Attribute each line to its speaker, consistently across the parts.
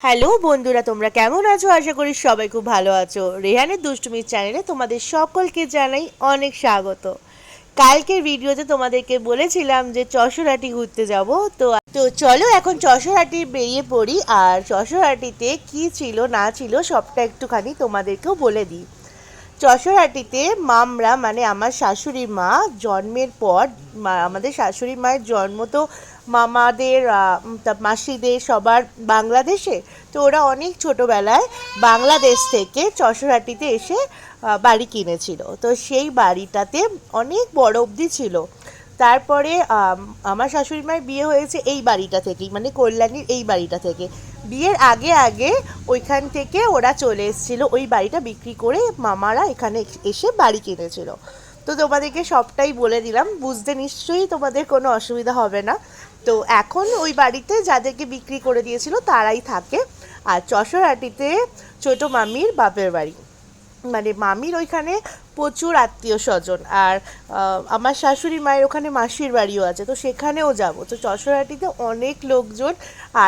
Speaker 1: Hello বন্ধুরা, তোমরা কেমন আছো? আশা করি সবাই খুব ভালো আছো। রেহানের দুষ্টুমির চ্যানেলে তোমাদের সকলকে জানাই অনেক স্বাগত। কালকের ভিডিওতে তোমাদেরকে বলেছিলাম যে চশোরাটি ঘুরতে যাব। তো তো চলো এখন চশোরাটি বেরিয়ে পড়ি, আর চশোরাটিতে কি ছিল না ছিল সবটা একটুখানি তোমাদেরকেও বলে দিই। যশোরহাটিতে মামরা মানে আমার শাশুড়ি মা জন্মের পর, আমাদের শাশুড়ি মায়ের জন্ম তো মামাদের মাসিদের সবার বাংলাদেশে। তো ওরা অনেক ছোটোবেলায় বাংলাদেশ থেকে যশোরহাটিতে এসে বাড়ি কিনেছিল। তো সেই বাড়িটাতে অনেক বড় অবধি ছিল। তারপরে আমার শাশুড়ি মায়ের বিয়ে হয়েছে এই বাড়িটা থেকেই, মানে কল্যাণীর এই বাড়িটা থেকে। বিয়ের আগে আগে ওইখান থেকে ওরা চলে এসেছিলো, ওই বাড়িটা বিক্রি করে মামারা এখানে এসে বাড়ি কিনেছিল। তো তোমাদেরকে সবটাই বলে দিলাম, বুঝতে নিশ্চয়ই তোমাদের কোনো অসুবিধা হবে না। তো এখন ওই বাড়িতে যাদেরকে বিক্রি করে দিয়েছিল তারাই থাকে। আর যশোরহাটিতে ছোটো মামির বাপের বাড়ি, মানে মামির ওইখানে প্রচুর আত্মীয় স্বজন। আর আমার শাশুড়ি মায়ের ওখানে মাসির বাড়িও আছে, তো সেখানেও যাব। তো যশোরহাটিতে অনেক লোকজন।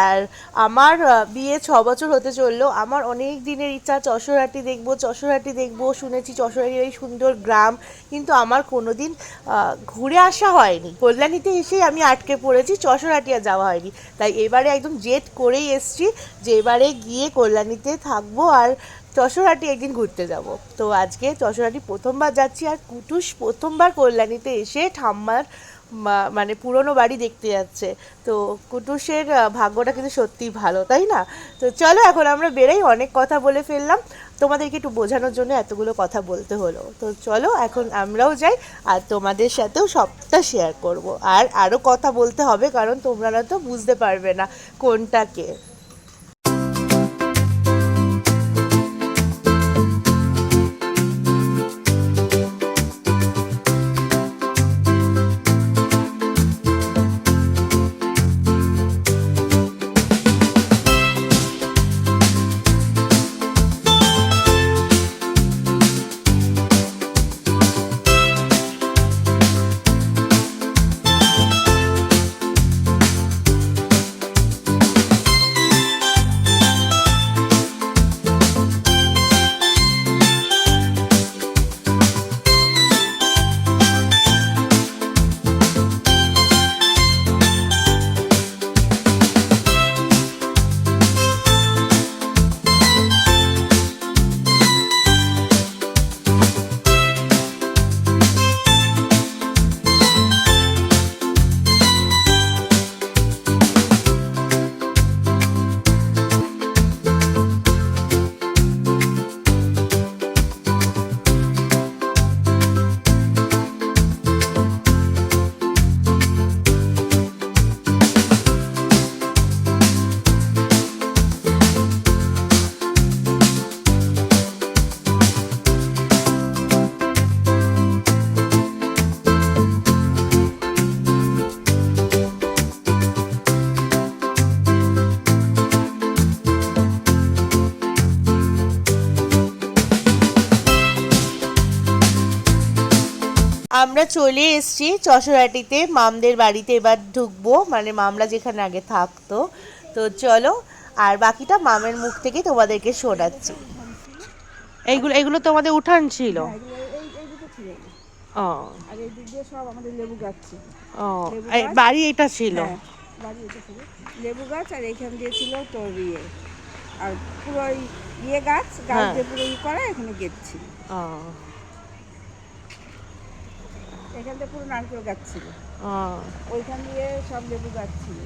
Speaker 1: আর আমার বিয়ে 6 বছর হতে চললো। আমার অনেক দিনের ইচ্ছা যশোরহাটি দেখবো, যশোরহাটি দেখবো। শুনেছি যশোরহাটির এই সুন্দর গ্রাম, কিন্তু আমার কোনো দিন ঘুরে আসা হয়নি। কল্যাণীতে এসেই আমি আটকে পড়েছি, যশোরহাটি আর যাওয়া হয়নি। তাই এবারে একদম জেদ করেই এসছি যে এবারে গিয়ে কল্যাণীতে থাকবো আর যশোরহাটি একদিন ঘুরতে যাব। তো আজকে যশোরহাটি প্রথমবার যাচ্ছি, আর কুটুস প্রথমবার কল্যাণীতে এসে ঠাম্মার মানে পুরনো বাড়ি দেখতে যাচ্ছে। তো কুটুসের ভাগ্যটা কিন্তু সত্যিই ভালো, তাই না? তো চলো এখন আমরা বেরোই, অনেক কথা বলে ফেললাম, তোমাদেরকে একটু বোঝানোর জন্য এতগুলো কথা বলতে হলো। তো চলো এখন আমরাও যাই, আর তোমাদের সাথেও সবটা শেয়ার করব। আর আরও কথা বলতে হবে, কারণ তোমরা তো বুঝতে পারবে না কোনটাকে। আমরা চলে এসেছি যশোরহাটিতে মামদের বাড়িতে, এবার ঢুকবো, মানে মামরা যেখানে আগে থাকতো। তো চলো, আর বাকিটা মামের মুখ থেকে তোমাদেরকে শোনাচ্ছি। এইগুলো এগুলো তোমাদের উঠান ছিল? ও,
Speaker 2: আর এই দিক দিয়ে সব আমাদের লেবু গাছ ছিল।
Speaker 1: ও, বাড়ি এটা ছিল?
Speaker 2: বাড়ি এটা ছিল লেবু গাছ, আর এইখান দিয়ে ছিল তোর ইয়ে, আর পুরো ইয়ে গাছ দিয়ে পুরো করা, এখানে গেট ছিল। এখান দিয়ে পুরো নারকেল গাছ ছিল, ওইখান দিয়ে সব লেবু গাছ ছিল।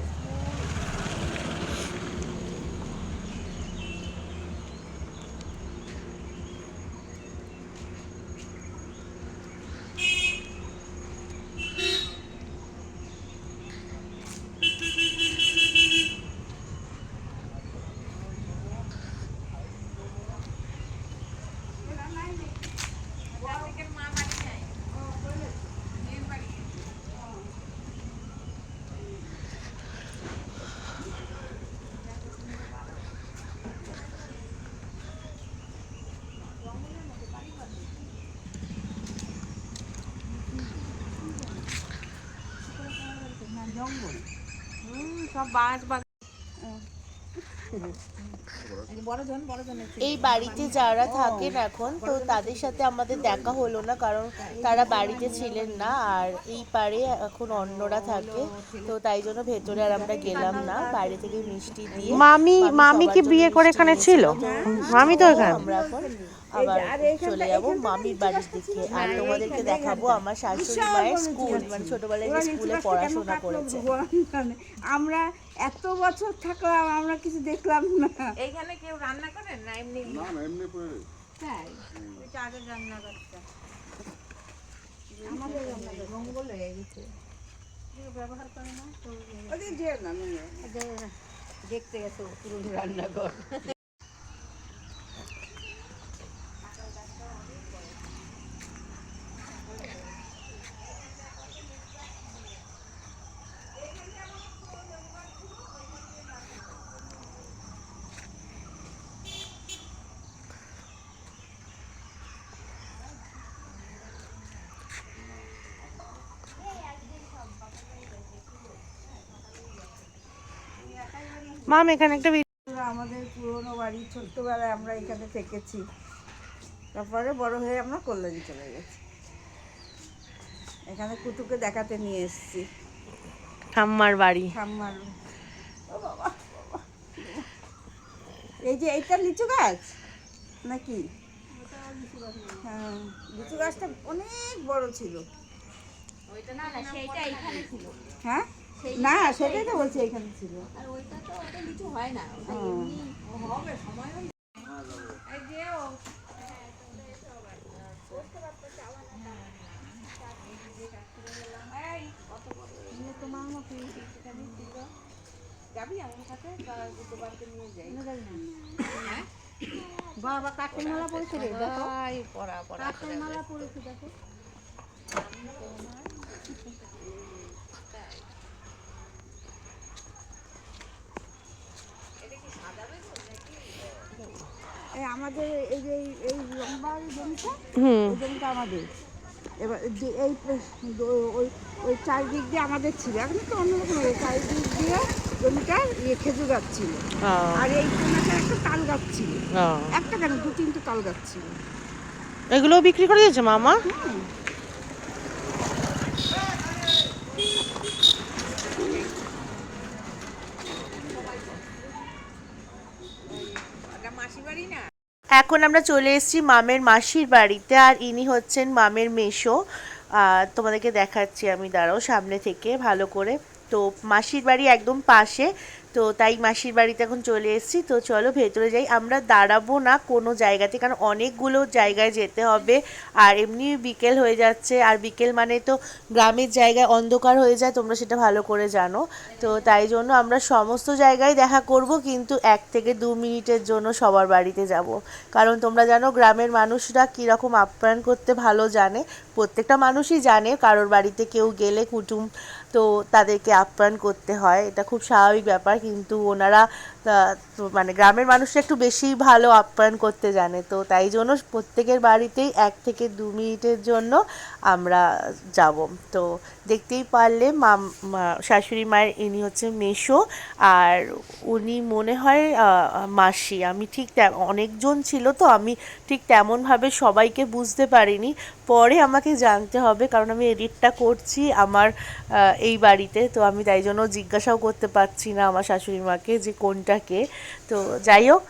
Speaker 2: জঙ্গল, সব বাঁশ
Speaker 1: এই বাড়িতে যারা থাকেন এখন, তো তাদের সাথে আমাদের দেখা হলো না, কারণ তারা বাড়িতে ছিলেন না, আর এই পারে এখন অন্যরা থাকে, তো তাই জন্য ভেতরে আর আমরা গেলাম না। বাইরে থেকে মিষ্টি দিয়ে
Speaker 3: মামি কি বিয়ে করে এখানে ছিল? মামি তো এখানে।
Speaker 1: আমরা এখন আবার চলে যাবো মামির বাড়ির দিকে, আর তোমাদেরকে দেখাবো আমার শাশুড়ি মায়ের স্কুল, মানে ছোটবেলায় যে স্কুলে পড়াশোনা করেছে।
Speaker 2: আমরা এত বছর থাকলাম, আমরা কিছু দেখলাম না।
Speaker 4: এইখানে কেউ রান্না করেন না এমনি?
Speaker 5: না না এমনি করে
Speaker 2: তাই
Speaker 4: এটা আগে রান্না করতে
Speaker 2: আমাদের রান্নাঘর মঙ্গল হয়ে গেছে।
Speaker 4: ব্যবহার করে না তো
Speaker 2: ওদের যে না নোংরা।
Speaker 4: দেখতে গেছো পুরনো রান্নাঘর।
Speaker 3: মাম এখানে একটা
Speaker 2: আমাদের পুরনো বাড়ি, ছোট্টবেলায় আমরা এখানে থেকেছি, তারপরে বড় হয়ে আমরা কল্যাণী চলে গেছি। এখানে কুটুকে দেখাতে নিয়ে এসেছি,
Speaker 3: ঠাম্মার বাড়ি।
Speaker 2: ঠাম্মার। ও বাবা, এই যে এইটা লিচু গাছ নাকি? হ্যাঁ, লিচু গাছটা অনেক বড় ছিল।
Speaker 4: ওইটা না না সেইটা এইখানে ছিল।
Speaker 2: হ্যাঁ, না সেটাই তো বলছি, এখানে ছিল।
Speaker 4: আর ওইটা তো ওটা কিছু হয় না, ওটা
Speaker 2: হুম।
Speaker 4: এমনি হবে সময় হলে। এই যে ও যাবি আমার সাথে দোকানকে নিয়ে যাই। হ্যাঁ
Speaker 2: বাবা কাঠের মালা পড়েছে রে, দেখো
Speaker 4: পড়া পড়া
Speaker 2: কাঠের মালা পড়েছে, দেখো। এই আমাদের এই যে এই লম্বা জমিটা, এই জমিটা আমাদের। এবার যে এই ওই ওই চারিদিক দিয়ে আমাদের ছিল, এখন তো অন্যরকম হয়ে গেছে। চারিদিক দিয়ে জমিটার খেজুর গাছ ছিল, আর এই কোনাটা একটা তাল গাছ ছিল। একটা কেন, 2-3টে তাল গাছ ছিল।
Speaker 3: এগুলো বিক্রি করে দিয়েছে মামা?
Speaker 4: মাসি বাড়ি না।
Speaker 1: এখন আমরা চলে এসেছি মামের মাসির বাড়িতে, আর ইনি হচ্ছেন মামের মেসো। তোমাদেরকে দেখাচ্ছি আমি, দাঁড়াও সামনে থেকে ভালো করে। তো মাসির বাড়ি একদম পাশে, তো তাই মাসির বাড়িতে এখন চলে এসেছি। তো চলো ভেতরে যাই, আমরা দাঁড়াবো না কোনো জায়গাতে, কারণ অনেকগুলো জায়গায় যেতে হবে, আর এমনি বিকেল হয়ে যাচ্ছে, আর বিকেল মানে তো গ্রামের জায়গায় অন্ধকার হয়ে যায়, তোমরা সেটা ভালো করে জানো। তো তাই জন্য আমরা সমস্ত জায়গায় দেখা করব, কিন্তু 1 থেকে 2 মিনিটের জন্য সবার বাড়িতে যাব, কারণ তোমরা জানো গ্রামের মানুষরা কীরকম আপ্যায়ন করতে ভালো জানে। প্রত্যেকটা মানুষই জানে কারোর বাড়িতে কেউ গেলে কুটুম, তো তাদেরকে আপ্যায়ন করতে হয়, এটা খুব স্বাভাবিক ব্যাপার, কিন্তু ওনারা তো মানে গ্রামের মানুষরা একটু বেশি ভালো আপ্যায়ন করতে জানে। তো তাই জন্য প্রত্যেকের বাড়িতেই 1 থেকে 2 মিনিটের জন্য আমরা যাব। তো দেখতেই পারলে শাশুড়ি মায়ের ইনি হচ্ছে মেসো, আর উনি মনে হয় মাসি। আমি ঠিক অনেকজন ছিল তো আমি ঠিক তেমনভাবে সবাইকে বুঝতে পারিনি, পরে আমাকে জানতে হবে, কারণ আমি এডিটটা করছি আমার এই বাড়িতে, তো আমি তাই জন্য জিজ্ঞাসাও করতে পারছি না আমার শাশুড়ি মাকে যে কোনটা কে। তো যাই হোক,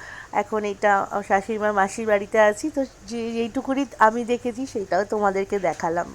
Speaker 1: এখন এটা শাশুড়ি মার মাসির বাড়িতে আছি, তো যেইটুকুনি আমি দেখেছি সেটাও তোমাদেরকে দেখালাম।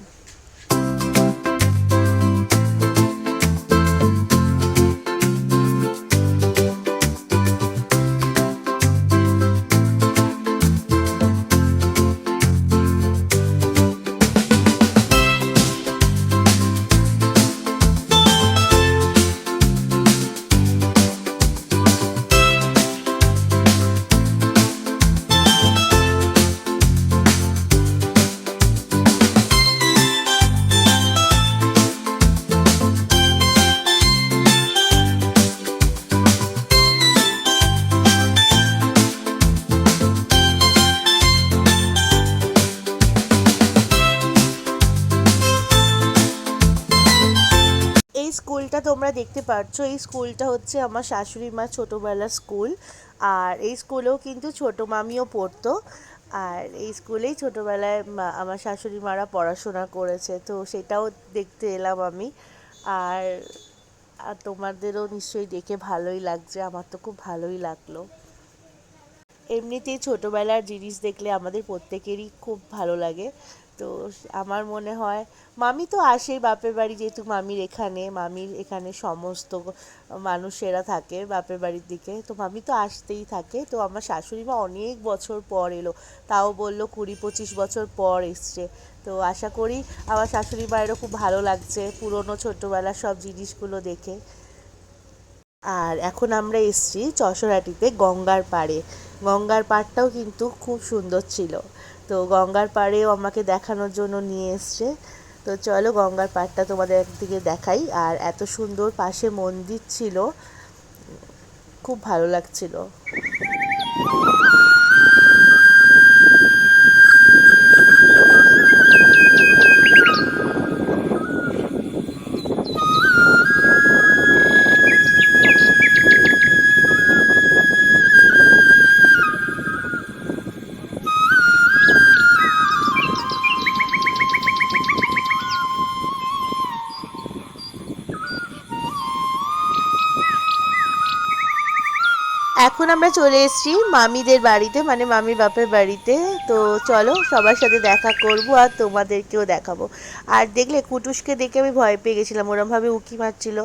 Speaker 1: স্কুলটা তোমরা দেখতে পাচ্ছ, এই স্কুলটা হচ্ছে আমার শাশুড়ি মার ছোটোবেলার স্কুল। আর এই স্কুলেও কিন্তু ছোটো মামিও পড়তো, আর এই স্কুলেই ছোটোবেলায় আমার শাশুড়ি মারা পড়াশোনা করেছে, তো সেটাও দেখতে এলাম আমি। আর আর তোমাদেরও নিশ্চয়ই দেখে ভালোই লাগছে, আমার তো খুব ভালোই লাগলো। এমনিতেই ছোটোবেলার জিনিস দেখলে আমাদের প্রত্যেকেরই খুব ভালো লাগে। তো আমার মনে হয় মামি তো আসেই বাপের বাড়ি, যেহেতু মামির এখানে সমস্ত মানুষেরা থাকে বাপের বাড়ির দিকে, তো মামি তো আসতেই থাকে। তো আমার শাশুড়ি মা অনেক বছর পর এলো, তাও বললো 20-25 বছর পর এসছে। তো আশা করি আমার শাশুড়ি মায়েরও খুব ভালো লাগছে পুরনো ছোটোবেলার সব জিনিসগুলো দেখে। আর এখন আমরা এসেছি চশরাটিতে গঙ্গার পাড়ে। গঙ্গার পাড়টাও কিন্তু খুব সুন্দর ছিল, তো গঙ্গার পাড়েও আমাকে দেখানোর জন্য নিয়ে এসছে। তো চলো গঙ্গার পাড়টা তোমাদের একদিকে দেখাই। আর এত সুন্দর পাশে মন্দির ছিল, খুব ভালো লাগছিল। এখন আমরা চলে এসেছি মামিদের বাড়িতে, মানে মামির বাপের বাড়িতে। তো চলো সবার সাথে দেখা করব আর তোমাদেরকেও দেখাবো। আর দেখলে কুটুসকে দেখে আমি ভয় পেয়ে গেছিলাম, ওরমভাবে উঁকি মারছিল।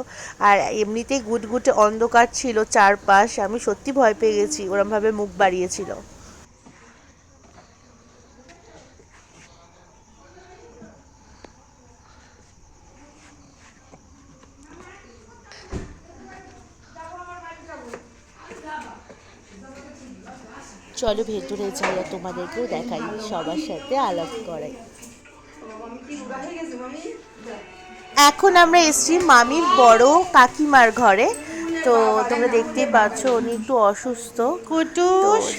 Speaker 1: আর এমনিতেই গুটগুটে অন্ধকার ছিল চারপাশ, আমি সত্যি ভয় পেয়ে গেছি, ওরমভাবে মুখ বাড়িয়েছিল। চলো ভেতরে যাই আর তোমাদেরকেও দেখাই, সবার সাথে আলাপ করাই। এখন আমরা এসেছি মামির বড় কাকিমার ঘরে। তো তোমরা দেখতেই পাচ্ছ উনি একটু অসুস্থ, তো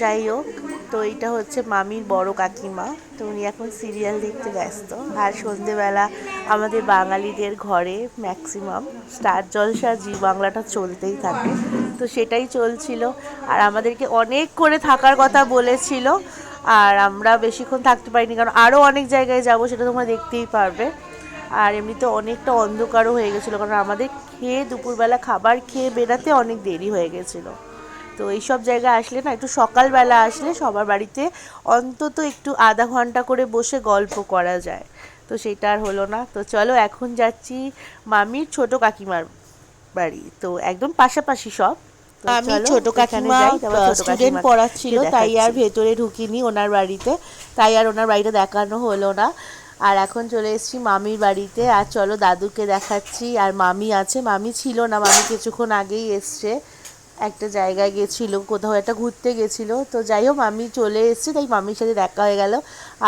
Speaker 1: যাই হোক। তো এটা হচ্ছে মামির বড় কাকিমা, তো উনি এখন সিরিয়াল দেখতে ব্যস্ত। আর সন্ধেবেলা আমাদের বাঙালিদের ঘরে ম্যাক্সিমাম স্টার জলসা জি বাংলাটা চলতেই থাকে, তো সেটাই চলছিল। আর আমাদেরকে অনেক করে থাকার কথা বলেছিল, আর আমরা বেশিক্ষণ থাকতে পারিনি, কারণ আরও অনেক জায়গায় যাব, সেটা তোমরা দেখতেই পারবে। আর এমনিতে অনেকটা অন্ধকারও হয়ে গেছিলো, কারণ আমাদের খেয়ে দুপুরবেলা খাবার খেয়ে বেরাতে অনেক দেরি হয়ে গেছিলো। তো এইসব জায়গায় আসলে না, একটু সকালবেলা আসলে সবার বাড়িতে অন্তত একটু আধা ঘন্টা করে বসে গল্প করা যায়, তো সেটা আর হলো না। তো চলো এখন যাচ্ছি মামির ছোট কাকিমার বাড়ি, তো একদম পাশাপাশি সব। আমি ছোট কাকিমা স্টুডেন্ট পড়াচ্ছিল, তাই আর ভেতরে ঢুকিনি ওনার বাড়িতে, তাই আর ওনার বাড়িটা দেখানো হলো না। আর এখন চলে এসেছি মামির বাড়িতে, আর চলো দাদুকে দেখাচ্ছি। আর মামি আছে, মামি ছিল না, মামি কিছুক্ষণ আগেই এসছে, একটা জায়গায় গেছিলো, কোথাও একটা ঘুরতে গেছিলো। তো যাই হোক মামি চলে এসছে, তাই মামির সাথে দেখা হয়ে গেল।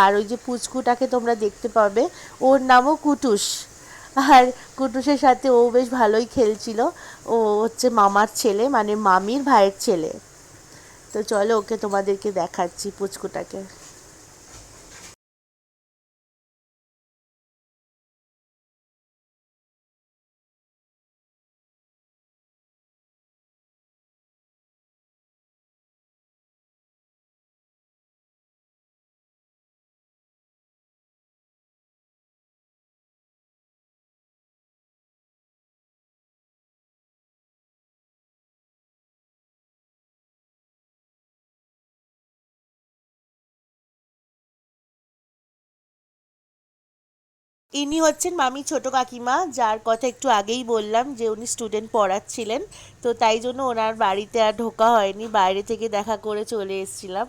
Speaker 1: আর ওই যে পুচকুটাকে তোমরা দেখতে পাবে, ওর নামও কুটুস। আর কুটুসের সাথে ও বেশ ভালোই খেলছিল, ও হচ্ছে মামার ছেলে, মানে মামির ভাইয়ের ছেলে। তো চলো ওকে তোমাদেরকে দেখাচ্ছি পুচকুটাকে। ইনি হচ্ছেন মামি ছোট কাকিমা, যার কথা একটু আগেই বললাম যে উনি স্টুডেন্ট পড়াচ্ছিলেন। তো তাই জন্য ওনার বাড়িতে আর ঢোকা হয়নি, বাইরে থেকে দেখা করে চলে এসেছিলাম।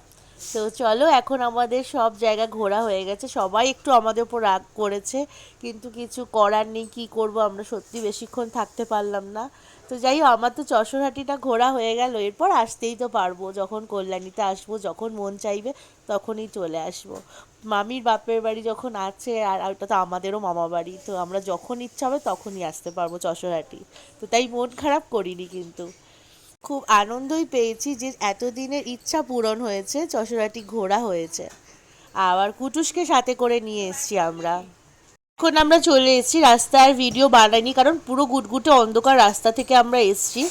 Speaker 1: তো চলো এখন আমাদের সব জায়গা ঘোরা হয়ে গেছে, সবাই একটু আমাদের উপর রাগ করেছে, কিন্তু কিছু করার নেই, কী করব, আমরা সত্যি বেশিক্ষণ থাকতে পারলাম না। তো যাই হোক আমার তো চশরহাটিটা ঘোরা হয়ে গেল, এরপর আসতেই তো পারবো, যখন কল্যাণীতে আসবো, যখন মন চাইবে তখনই চলে আসবো। মামির বাপের বাড়ি যখন আছে, আর ওটা তো আমাদেরও মামা বাড়ি, তো আমরা যখন ইচ্ছা হবে তখনই আসতে পারবো চশরহাটি। তো তাই মন খারাপ করিনি, কিন্তু খুব আনন্দই পেয়েছি যে এতদিনের ইচ্ছা পূরণ হয়েছে, চশরহাটি ঘোরা হয়েছে। আবার কুটুসকে সাথে করে নিয়ে এসেছি আমরা। এখন আমরা চলে এসেছি, রাস্তায় ভিডিও বানাইনি, কারণ পুরো গুটগুটে অন্ধকার রাস্তা থেকে আমরা এসেছি।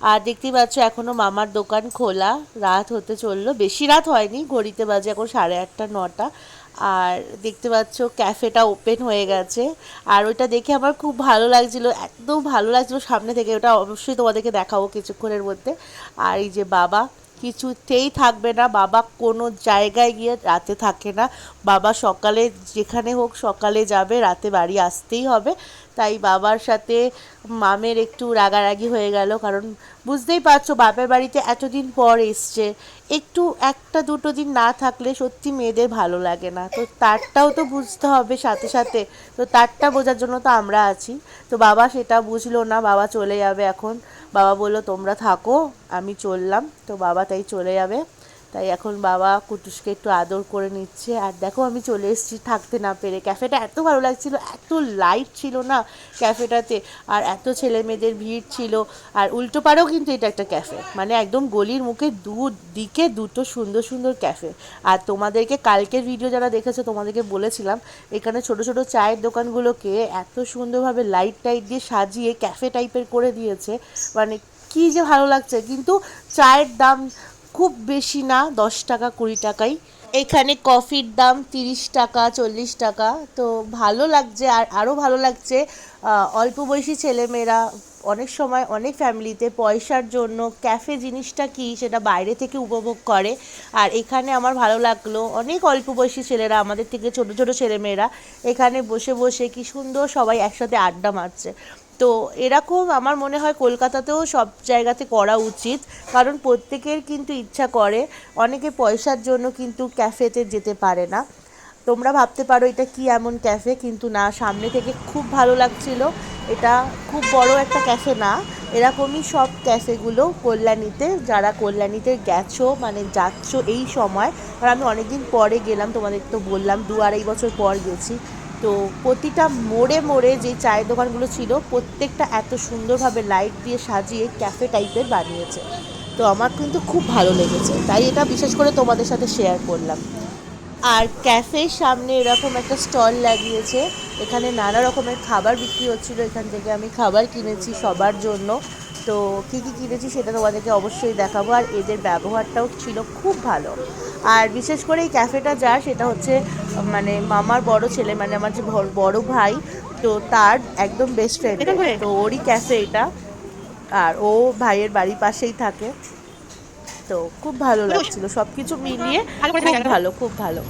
Speaker 1: আর দেখতেই পাচ্ছ এখনও মামার দোকান খোলা, রাত হতে চললো, বেশি রাত হয়নি, ঘড়িতে বাজে এখন 8:30 9টা। আর দেখতে পাচ্ছ ক্যাফেটা ওপেন হয়ে গেছে, আর ওইটা দেখে আমার খুব ভালো লাগছিল, একদম ভালো লাগছিল সামনে থেকে, ওটা অবশ্যই তোমাদেরকে দেখাবো কিছুক্ষণের মধ্যে। আর এই যে বাবা কিছুতেই থাকবে না, বাবা কোনো জায়গায় গিয়ে রাতে থাকে না, বাবা সকালে যেখানে হোক সকালে যাবে, রাতে বাড়ি আসতেই হবে। তাই বাবার সাথে মামের একটু রাগারাগি হয়ে গেল, কারণ বুঝতেই পারছো বাপের বাড়িতে এতদিন পর এসছে, একটু একটা দুটো দিন না থাকলে সত্যি মেয়েদের ভালো লাগে না, তো তারটাও তো বুঝতে হবে সাথে সাথে, তো তারটা বোঝার জন্য তো আমরা আছি। তো বাবা সেটা বুঝলো না, বাবা চলে যাবে এখন, বাবা বললো তোমরা থাকো আমি চললাম, তো বাবা তাই চলে যাবে। তাই এখন বাবা কুটুসকে একটু আদর করে নিচ্ছে। আর দেখো আমি চলে এসেছি থাকতে না পেরে, ক্যাফেটা এত ভালো লাগছিল, এত লাইট ছিল না ক্যাফেটাতে, আর এত ছেলে মেয়েদের ভিড় ছিল। আর উল্টো পারেও কিন্তু এটা একটা ক্যাফে, মানে একদম গলির মুখে দিকে দুটো সুন্দর সুন্দর ক্যাফে। আর তোমাদেরকে কালকের ভিডিও যারা দেখেছো তোমাদেরকে বলেছিলাম এখানে ছোট ছোট চায়ের দোকানগুলোকে এত সুন্দরভাবে লাইট টাইট দিয়ে সাজিয়ে ক্যাফে টাইপের করে দিয়েছে, মানে কী যে ভালো লাগছে। কিন্তু চায়ের দাম খুব বেশি না, 10 টাকা 20 টাকাই। এখানে কফির দাম 30 টাকা 40 টাকা, তো ভালো লাগছে। আর আরও ভালো লাগছে অল্প বয়সী ছেলেমেয়েরা অনেক সময় অনেক ফ্যামিলিতে পয়সার জন্য ক্যাফে জিনিসটা কি সেটা বাইরে থেকে উপভোগ করে, আর এখানে আমার ভালো লাগলো অনেক অল্প বয়সী ছেলেরা, আমাদের থেকে ছোট ছোট ছেলেমেয়েরা এখানে বসে বসে কি সুন্দর সবাই একসাথে আড্ডা মারছে। তো এরকম আমার মনে হয় কলকাতাতেও সব জায়গাতে করা উচিত, কারণ প্রত্যেকের কিন্তু ইচ্ছা করে, অনেকে পয়সার জন্য কিন্তু ক্যাফেতে যেতে পারে না। তোমরা ভাবতে পারো এটা কি এমন ক্যাফে, কিন্তু না, সামনে থেকে খুব ভালো লাগছিল। এটা খুব বড় একটা ক্যাফে না, এরকমই সব ক্যাফেগুলো কল্যাণীতে, যারা কল্যাণীতে গেছো মানে যাচ্ছ এই সময়, কারণ আমি অনেকদিন পরে গেলাম, তোমাদের তো বললাম 2-2.5 বছর পর গেছি। তো প্রতিটা মোড়ে মোড়ে যে চায়ের দোকানগুলো ছিল প্রত্যেকটা এত সুন্দরভাবে লাইট দিয়ে সাজিয়ে ক্যাফে টাইপের বানিয়েছে, তো আমার কিন্তু খুব ভালো লেগেছে, তাই এটা বিশেষ করে তোমাদের সাথে শেয়ার করলাম। আর ক্যাফের সামনে এরকম একটা স্টল লাগিয়েছে, এখানে নানা রকমের খাবার বিক্রি হচ্ছিল, এখান থেকে আমি খাবার কিনেছি সবার জন্য। তো কী কী কিনেছি সেটা তোমাদেরকে অবশ্যই দেখাবো। আর এদের ব্যবহারটাও ছিল খুব ভালো। আর বিশেষ করে এই ক্যাফেটা যা, সেটা হচ্ছে মানে মামার বড় ছেলে, মানে আমার যে বড় ভাই, তো তার একদম বেস্ট ফ্রেন্ড, তো ওরই ক্যাফে এটা। আর ও ভাইয়ের বাড়ির পাশেই থাকে, তো খুব ভালো লাগছিল সব কিছু মিলিয়ে, খুব ভালো খুব ভালো।